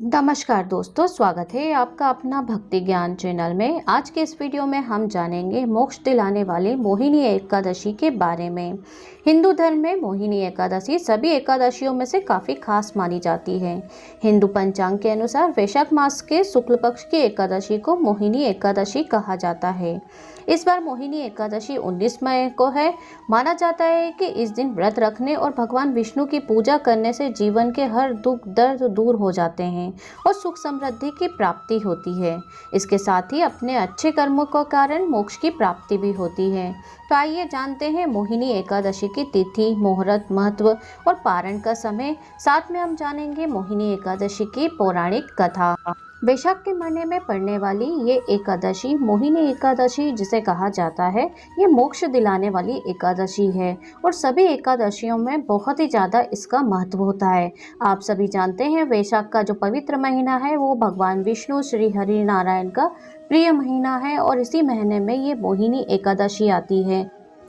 नमस्कार दोस्तों, स्वागत है आपका अपना भक्ति ज्ञान चैनल में। आज के इस वीडियो में हम जानेंगे मोक्ष दिलाने वाली मोहिनी एकादशी के बारे में। हिंदू धर्म में मोहिनी एकादशी सभी एकादशियों में से काफ़ी खास मानी जाती है। हिंदू पंचांग के अनुसार वैशाख मास के शुक्ल पक्ष की एकादशी को मोहिनी एकादशी कहा जाता है। इस बार मोहिनी एकादशी 19 मई को है। माना जाता है कि इस दिन व्रत रखने और भगवान विष्णु की पूजा करने से जीवन के हर दुख दर्द दूर हो जाते हैं और सुख समृद्धि की प्राप्ति होती है। इसके साथ ही अपने अच्छे कर्मों के कारण मोक्ष की प्राप्ति भी होती है। तो आइए जानते हैं मोहिनी एकादशी की तिथि, मुहूर्त, महत्व और पारण का समय। साथ में हम जानेंगे मोहिनी एकादशी की पौराणिक कथा। वैशाख के महीने में पड़ने वाली ये एकादशी मोहिनी एकादशी जिसे कहा जाता है, ये मोक्ष दिलाने वाली एकादशी है और सभी एकादशियों में बहुत ही ज़्यादा इसका महत्व होता है। आप सभी जानते हैं वैशाख का जो पवित्र महीना है वो भगवान विष्णु श्री हरि नारायण का प्रिय महीना है और इसी महीने में ये मोहिनी एकादशी आती है।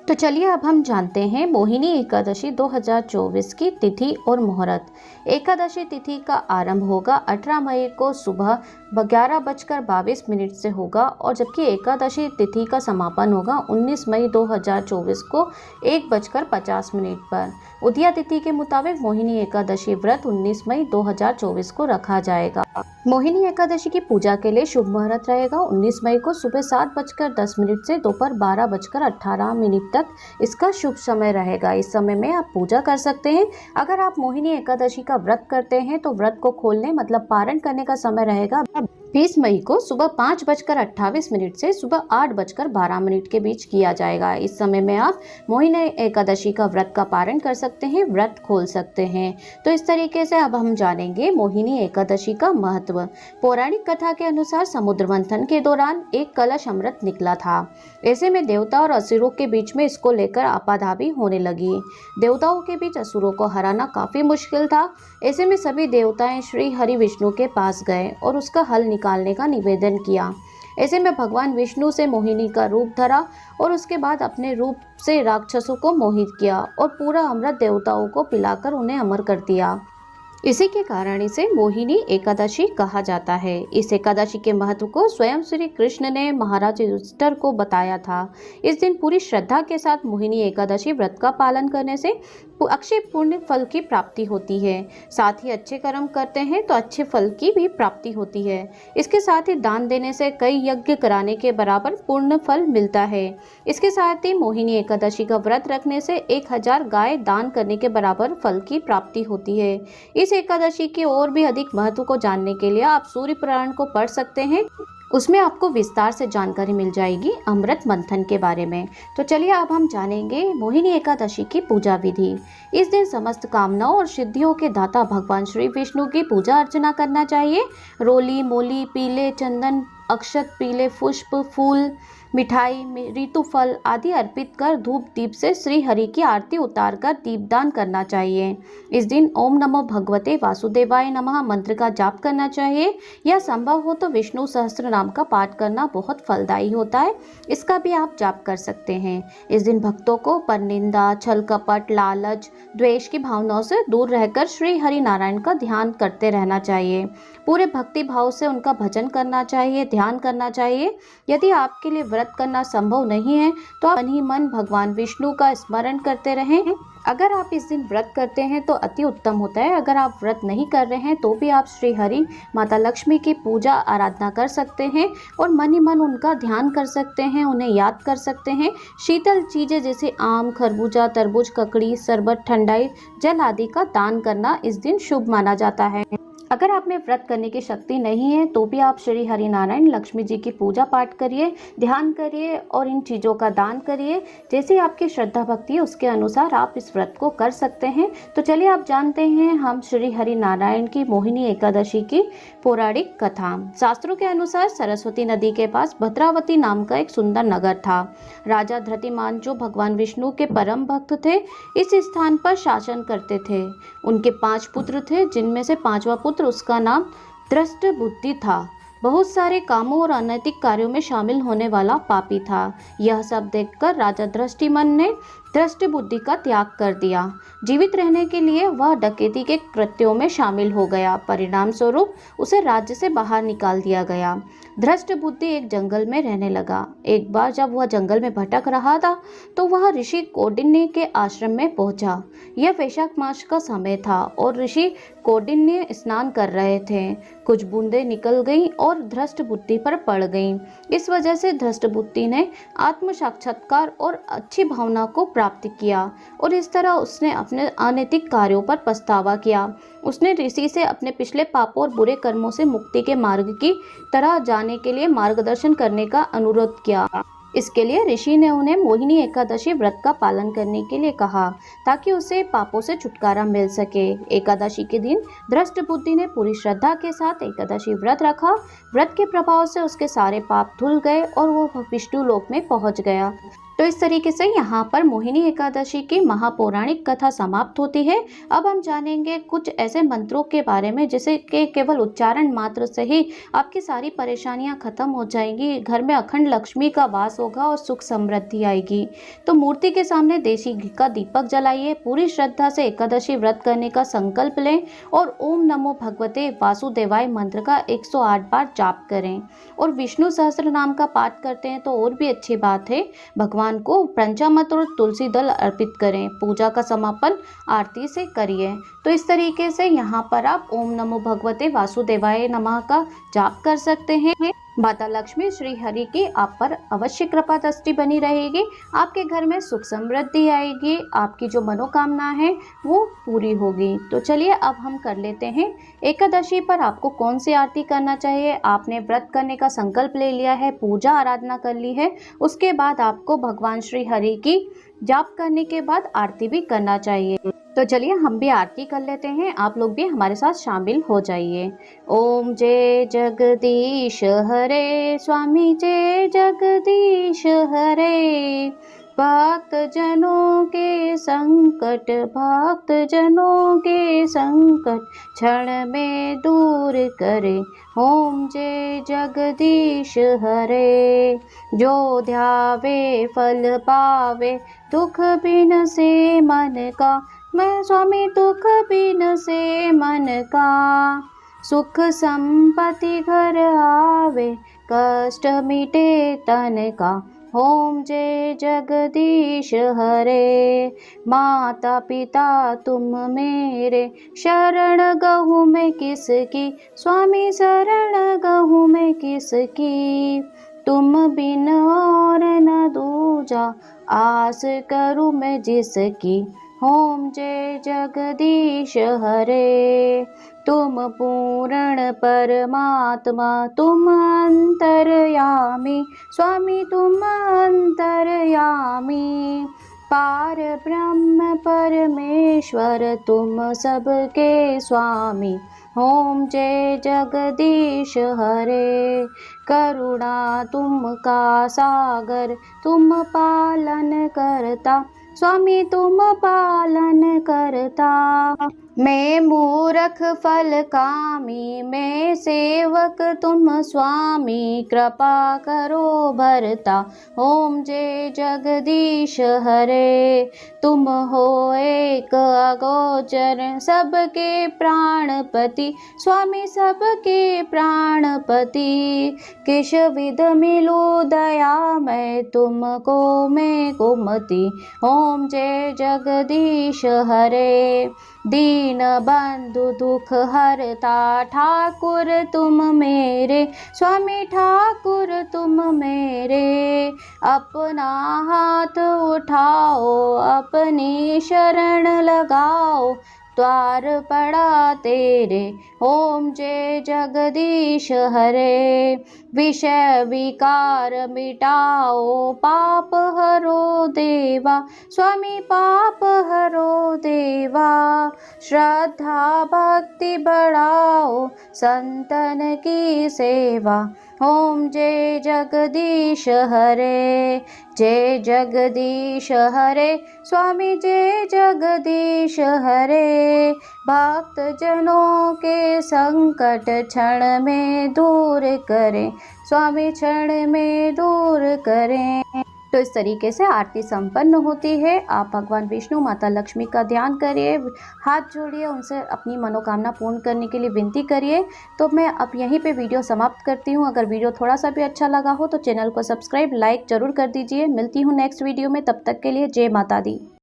तो चलिए अब हम जानते हैं मोहिनी एकादशी 2024 की तिथि और मुहूर्त। एकादशी तिथि का आरंभ होगा 18 मई को सुबह 11:22 से होगा और जबकि एकादशी तिथि का समापन होगा 19 मई 2024 को 1:50 पर। उदया तिथि के मुताबिक मोहिनी एकादशी व्रत 19 मई 2024 को रखा जाएगा। मोहिनी एकादशी की पूजा के लिए शुभ मुहूर्त रहेगा 19 मई को सुबह 7:10 से दोपहर 12:18 तक इसका शुभ समय रहेगा। इस समय में आप पूजा कर सकते हैं। अगर आप मोहिनी एकादशी का व्रत करते हैं तो व्रत को खोलने मतलब पारण करने का समय रहेगा 20 मई को सुबह 5:28 से सुबह 8:12 के बीच किया जाएगा। इस समय में आप मोहिनी एकादशी का व्रत का पारण कर सकते हैं, व्रत खोल सकते हैं। तो इस तरीके से अब हम जानेंगे मोहिनी एकादशी का महत्व। पौराणिक कथा के अनुसार समुद्र मंथन के दौरान एक कलश अमृत निकला था। ऐसे में देवता और असुरों के बीच में इसको लेकर आपाधापी होने लगी। देवताओं के बीच असुरों को हराना काफी मुश्किल था। ऐसे में सभी देवताएं श्री हरि विष्णु के पास गए और उसका हल निकालने का निवेदन किया। ऐसे में भगवान विष्णु से मोहिनी का रूप धरा और उसके बाद अपने रूप से राक्षसों को मोहित किया और पूरा अमृत देवताओं को पिलाकर उन्हें अमर कर दिया। इसी के कारण इसे मोहिनी एकादशी कहा जाता है। इस एकादशी के महत्व को स्वयं श्री कृष्ण ने महाराज युधिष्ठिर को बताया था। इस दिन पूरी श्रद्धा के साथ मोहिनी एकादशी व्रत का पालन करने से अक्षय पुण्य फल की प्राप्ति होती है। साथ ही अच्छे कर्म करते हैं तो अच्छे फल की भी प्राप्ति होती है। इसके साथ ही दान देने से कई यज्ञ कराने के बराबर पूर्ण फल मिलता है। इसके साथ ही मोहिनी एकादशी का व्रत रखने से 1000 गाय दान करने के बराबर फल की प्राप्ति होती है। इस एकादशी की और भी अधिक महत्व को जानने के लिए आप सूर्य पुराण को पढ़ सकते हैं। उसमें आपको विस्तार से जानकारी मिल जाएगी अमृत मंथन के बारे में। तो चलिए अब हम जानेंगे मोहिनी एकादशी की पूजा विधि। इस दिन समस्त कामनाओं और सिद्धियों के दाता भगवान श्री विष्णु की पूजा अर्चना करना चाहिए। रोली, मोली, पीले चंदन, अक्षत, पीले पुष्प, फूल, मिठाई, ऋतु फल आदि अर्पित कर धूप दीप से श्री हरि की आरती उतारकर दीपदान करना चाहिए। इस दिन ओम नमो भगवते वासुदेवाय नमः मंत्र का जाप करना चाहिए। यह संभव हो तो विष्णु सहस्त्र नाम का पाठ करना बहुत फलदायी होता है, इसका भी आप जाप कर सकते हैं। इस दिन भक्तों को परनिंदा, छल कपट, लालच, द्वेष की भावनाओं से दूर रहकर श्री हरि नारायण का ध्यान करते रहना चाहिए। पूरे भक्ति भाव से उनका भजन करना चाहिए, ध्यान करना चाहिए। यदि आपके लिए व्रत करना संभव नहीं है तो आप मन ही मन भगवान विष्णु का स्मरण करते रहें। अगर आप इस दिन व्रत करते हैं तो अति उत्तम होता है। अगर आप व्रत नहीं कर रहे हैं तो भी आप श्री हरि माता लक्ष्मी की पूजा आराधना कर सकते हैं और मन ही मन उनका ध्यान कर सकते हैं, उन्हें याद कर सकते हैं। शीतल चीजें जैसे आम, खरबूजा, तरबूज, ककड़ी, शरबत, ठंडाई, जल आदि का दान करना इस दिन शुभ माना जाता है। अगर आप में व्रत करने की शक्ति नहीं है तो भी आप श्री हरि नारायण लक्ष्मी जी की पूजा पाठ करिए, ध्यान करिए और इन चीज़ों का दान करिए। जैसे आपकी श्रद्धा भक्ति है उसके अनुसार आप इस व्रत को कर सकते हैं। तो चलिए आप जानते हैं हम श्री हरि नारायण की मोहिनी एकादशी की पौराणिक कथा। शास्त्रों के अनुसार सरस्वती नदी के पास भद्रावती नाम का एक सुंदर नगर था। राजा धृतिमान जो भगवान विष्णु के परम भक्त थे, इस स्थान पर शासन करते थे। उनके 5 पुत्र थे, जिनमें से 5वां पुत्र उसका नाम दृष्ट बुद्धि था। बहुत सारे कामों और अनैतिक कार्यों में शामिल होने वाला पापी था। यह सब देखकर राजा दृष्टिमन ने धृष्ट बुद्धि का त्याग कर दिया। जीवित रहने के लिए वह डकैती के कृत्यों में शामिल हो गया। परिणाम स्वरूप उसे राज्य से बाहर निकाल दिया गया। धृष्ट बुद्धि एक जंगल में रहने लगा। एक बार जब वह जंगल में भटक रहा था तो वह ऋषि कौंडिन्य के आश्रम में पहुंचा। यह वैशाख मास का समय था और ऋषि कौंडिन्य स्नान कर रहे थे। कुछ बूंदें निकल गईं और धृष्ट बुद्धि पर पड़ गईं। इस वजह से धृष्ट बुद्धि ने आत्म साक्षात्कार और अच्छी भावना को प्राप्त किया और इस तरह उसने अपने अनैतिक कार्यों पर पछतावा किया। उसने ऋषि से अपने पिछले पापों और बुरे कर्मों से मुक्ति के मार्ग की तरह जाने के लिए मार्गदर्शन करने का अनुरोध किया। इसके लिए ऋषि ने उन्हें मोहिनी एकादशी व्रत का पालन करने के लिए कहा ताकि उसे पापों से छुटकारा मिल सके। एकादशी के दिन धृष्ट बुद्धि ने पूरी श्रद्धा के साथ एकादशी व्रत रखा। व्रत के प्रभाव से उसके सारे पाप धुल गए और वो विष्णु लोक में पहुंच गया। तो इस तरीके से यहाँ पर मोहिनी एकादशी की महापौराणिक कथा समाप्त होती है। अब हम जानेंगे कुछ ऐसे मंत्रों के बारे में जिसे के केवल उच्चारण मात्र से ही आपकी सारी परेशानियां खत्म हो जाएंगी, घर में अखंड लक्ष्मी का वास होगा और सुख समृद्धि आएगी। तो मूर्ति के सामने देसी घी का दीपक जलाइए, पूरी श्रद्धा से एकादशी व्रत करने का संकल्प लें और ओम नमो भगवते वासुदेवाय मंत्र का 108 बार जाप करें और विष्णु सहस्त्र नाम का पाठ करते हैं तो और भी अच्छी बात है। भगवान को पंचामृत और तुलसी दल अर्पित करें। पूजा का समापन आरती से करिए। तो इस तरीके से यहाँ पर आप ओम नमो भगवते वासुदेवाय नमः का जाप कर सकते हैं। माता लक्ष्मी श्री हरि की आप पर अवश्य कृपा दृष्टि बनी रहेगी। आपके घर में सुख समृद्धि आएगी। आपकी जो मनोकामना है वो पूरी होगी। तो चलिए अब हम कर लेते हैं एकादशी पर आपको कौन सी आरती करना चाहिए। आपने व्रत करने का संकल्प ले लिया है, पूजा आराधना कर ली है, उसके बाद आपको भगवान श्री हरि की जाप करने के बाद आरती भी करना चाहिए। तो चलिए हम भी आरती कर लेते हैं। आप लोग भी हमारे साथ शामिल हो जाइए। ओम जय जगदीश हरे स्वामी, जय जगदीश हरे। भक्त जनों के संकट, भक्त जनों के संकट क्षण में दूर करे। ओम जय जगदीश हरे। जो ध्यावे फल पावे, दुख बिन से मन का। मैं स्वामी दुख बिन से मन का। सुख संपत्ति घर आवे, कष्ट मिटे तन का। ओम जय जगदीश हरे। माता पिता तुम मेरे, शरण गहूँ मैं किसकी। स्वामी शरण गहूँ मैं किसकी। तुम बिन और न दूजा, आस करूँ मैं जिसकी। ओम जय जगदीश हरे। तुम पूर्ण परमात्मा, तुम अंतर्यामी। स्वामी तुम अंतर्यामी। पार ब्रह्म परमेश्वर तुम सबके स्वामी। ओम जय जगदीश हरे। करुणा तुम का सागर, तुम पालन करता। स्वामी तुम पालन करता। मैं मूरख फल कामी, मैं सेवक तुम स्वामी। कृपा करो भरता। ओम जय जगदीश हरे। तुम हो एक अगोचर, सबके प्राणपति। स्वामी सबके प्राणपति। किस विध मिलो दया मैं तुमको, मैं गोमती। ओम जय जगदीश हरे। दीन बंधु दुख हरता, ठाकुर तुम मेरे। स्वामी ठाकुर तुम मेरे। अपना हाथ उठाओ, अपनी शरण लगाओ। द्वार पड़ा तेरे। ओम जय जगदीश हरे। विषय विकार मिटाओ, पाप हरो देवा। स्वामी पाप हरो देवा। श्रद्धा भक्ति बढ़ाओ, संतन की सेवा। ओम जय जगदीश हरे। जय जगदीश हरे। स्वामी जय जगदीश हरे। भक्त जनों के संकट क्षण में दूर करें। स्वामी क्षण में दूर करें। तो इस तरीके से आरती संपन्न होती है। आप भगवान विष्णु, माता लक्ष्मी का ध्यान करिए, हाथ जोड़िए, उनसे अपनी मनोकामना पूर्ण करने के लिए विनती करिए। तो मैं अब यहीं पे वीडियो समाप्त करती हूँ। अगर वीडियो थोड़ा सा भी अच्छा लगा हो तो चैनल को सब्सक्राइब, लाइक ज़रूर कर दीजिए। मिलती हूँ नेक्स्ट वीडियो में, तब तक के लिए जय माता दी।